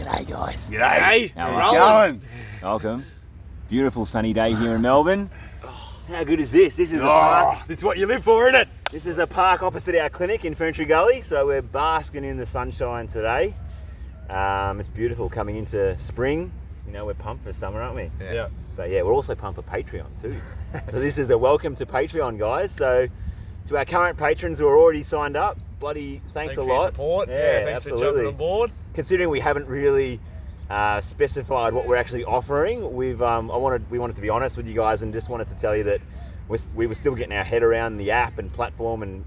G'day, guys. G'day. How are you going? Welcome. Beautiful sunny day here in Melbourne. How good is this? This is a park. This is what you live for, isn't it? This is a park opposite our clinic in Ferntree Gully, so we're basking in the sunshine today. It's beautiful coming into spring. You know, we're pumped for summer, aren't we? Yeah. But yeah, we're also pumped for Patreon too. So this is a welcome to Patreon, guys. So to our current patrons who are already signed up, bloody thanks a for lot. your support. Yeah, thanks absolutely. for jumping on board. Considering we haven't really specified what we're actually offering, we wanted to be honest with you guys and just wanted to tell you that we were still getting our head around the app and platform and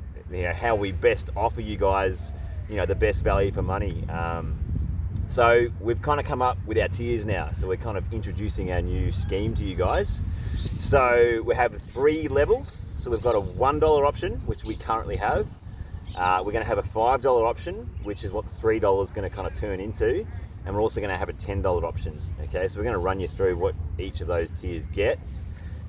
how we best offer you guys the best value for money. So we've kind of come up with our tiers now. So we're kind of introducing our new scheme to you guys. So we have 3 levels. So we've got a $1 option, which we currently have. We're going to have a $5 option, which is what the $3 is going to kind of turn into. And we're also going to have a $10 option. Okay, so we're going to run you through what each of those tiers gets.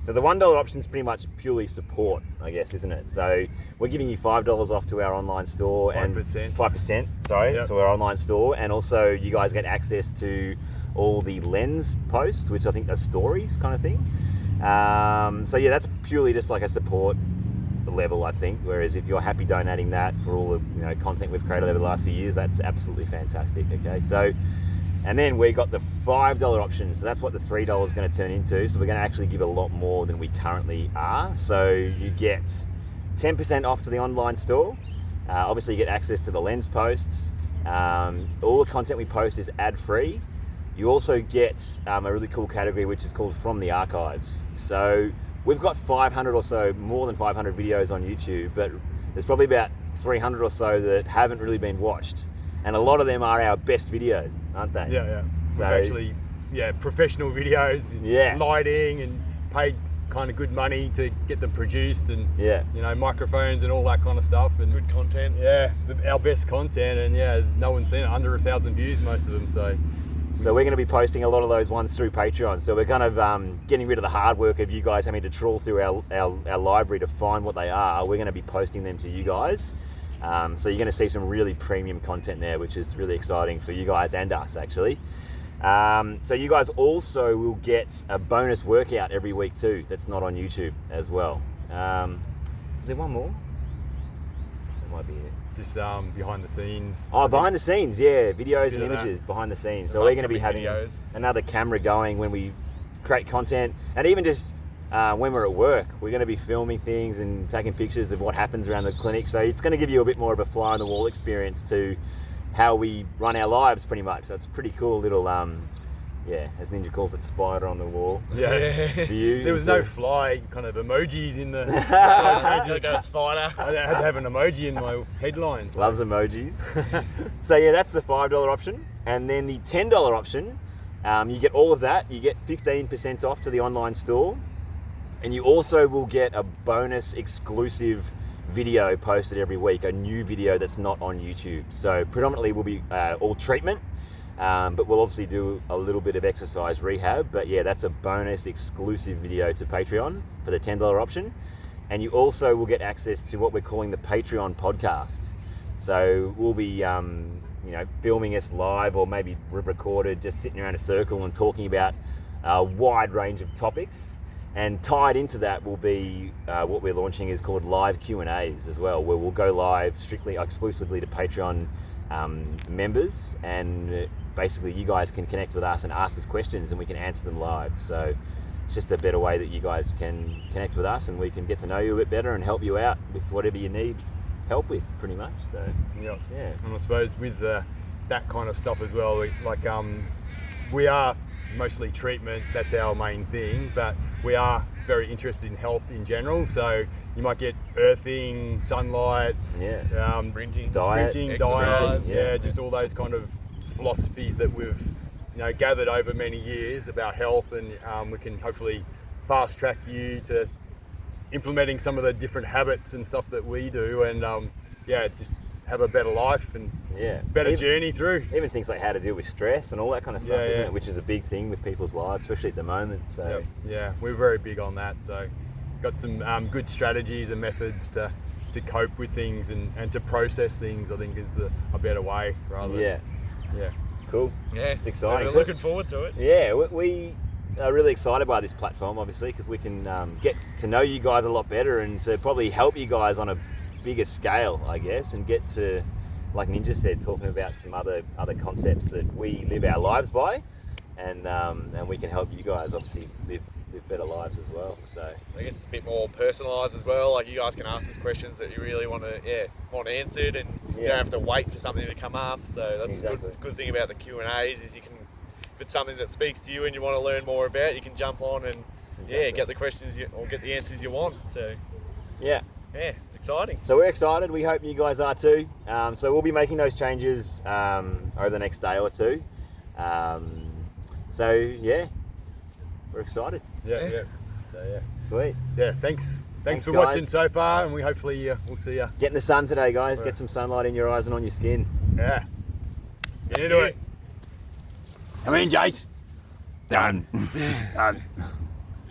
So the $1 option is pretty much purely support, I guess, isn't it? So we're giving you $5 off to our online store 5%. and 5%, sorry, Yep. to our online store. And also you guys get access to all the lens posts, which I think are stories kind of thing. So yeah, that's purely just like a support level, I think. Whereas if you're happy donating that for all the content we've created over the last few years, that's absolutely fantastic. Okay, so and then we got the $5 option, so that's what the $3 is going to turn into. So we're going to actually give a lot more than we currently are. So you get 10% off to the online store. Obviously, you get access to the lens posts. All the content we post is ad-free. You also get a really cool category which is called From the Archives. So we've got 500 or so, more than 500 videos on YouTube, but there's probably about 300 or so that haven't really been watched. And a lot of them are our best videos, aren't they? Yeah. So, We've actually, professional videos, lighting, and paid kind of good money to get them produced, and microphones and all that kind of stuff, and Good content. our best content, and no one's seen it. Under 1,000 views, most of them. So we're going to be posting a lot of those ones through Patreon. So we're kind of getting rid of the hard work of you guys having to trawl through our library to find what they are. We're going to be posting them to you guys. So you're going to see some really premium content there, which is really exciting for you guys and us, actually. So you guys also will get a bonus workout every week too that's not on YouTube as well. Is there one more? That might be it. Just behind the scenes. Oh, behind the scenes, videos and images behind the scenes. So we're going to be having another camera going when we create content, and even just when we're at work, we're going to be filming things and taking pictures of what happens around the clinic. So it's going to give you a bit more of a fly on the wall experience to how we run our lives, pretty much. So it's a pretty cool little, as Ninja calls it, spider on the wall. View. There was no fly kind of emojis in the. Spider. I had to have an emoji in my headlines. Loves emojis. So that's the $5 option, and then the $10 option, you get all of that. You get 15% off to the online store. And you also will get a bonus exclusive video posted every week, a new video that's not on YouTube. So predominantly will be all treatment, but we'll obviously do a little bit of exercise rehab. But that's a bonus exclusive video to Patreon for the $10 option. And you also will get access to what we're calling the Patreon podcast. So we'll be filming us live, or maybe recorded, just sitting around a circle and talking about a wide range of topics. And tied into that will be what we're launching is called live Q&As as well, where we'll go live strictly exclusively to Patreon members, and basically you guys can connect with us and ask us questions and we can answer them live. So it's just a better way that you guys can connect with us, and we can get to know you a bit better and help you out with whatever you need help with, pretty much. So and I suppose with that kind of stuff as well, we are mostly treatment, that's our main thing, but we are very interested in health in general. So you might get earthing, sunlight, sprinting, diet, exercise, just all those kind of philosophies that we've gathered over many years about health, and we can hopefully fast track you to implementing some of the different habits and stuff that we do, and just have a better life and better journey through. Even things like how to deal with stress and all that kind of stuff, isn't it? Which is a big thing with people's lives, especially at the moment. So we're very big on that. So got some good strategies and methods to cope with things and to process things, I think is a better way rather than Yeah. It's cool. Yeah, It's exciting. We're So- looking forward to it. Yeah, we are really excited by this platform, obviously, because we can get to know you guys a lot better and to probably help you guys on a bigger scale, I guess, and get to, like Ninja said, talking about some other concepts that we live our lives by, and we can help you guys obviously live better lives as well. So I guess it's a bit more personalised as well. Like you guys can ask us questions that you really want answered, and you Yeah. don't have to wait for something to come up. So that's Exactly. the good thing about the Q&As is you can, if it's something that speaks to you and you want to learn more about, you can jump on and get the questions or get the answers you want. So yeah. yeah, it's exciting. So we're excited. We hope you guys are too. So we'll be making those changes over the next day or two. So yeah, we're excited. Yeah. So yeah, sweet. Yeah, thanks for guys. watching so far, and we hopefully we'll see you. Get in the sun today, guys. Yeah. Get some sunlight in your eyes and on your skin. Yeah. Get into it. Come in, Jace. Done. Done.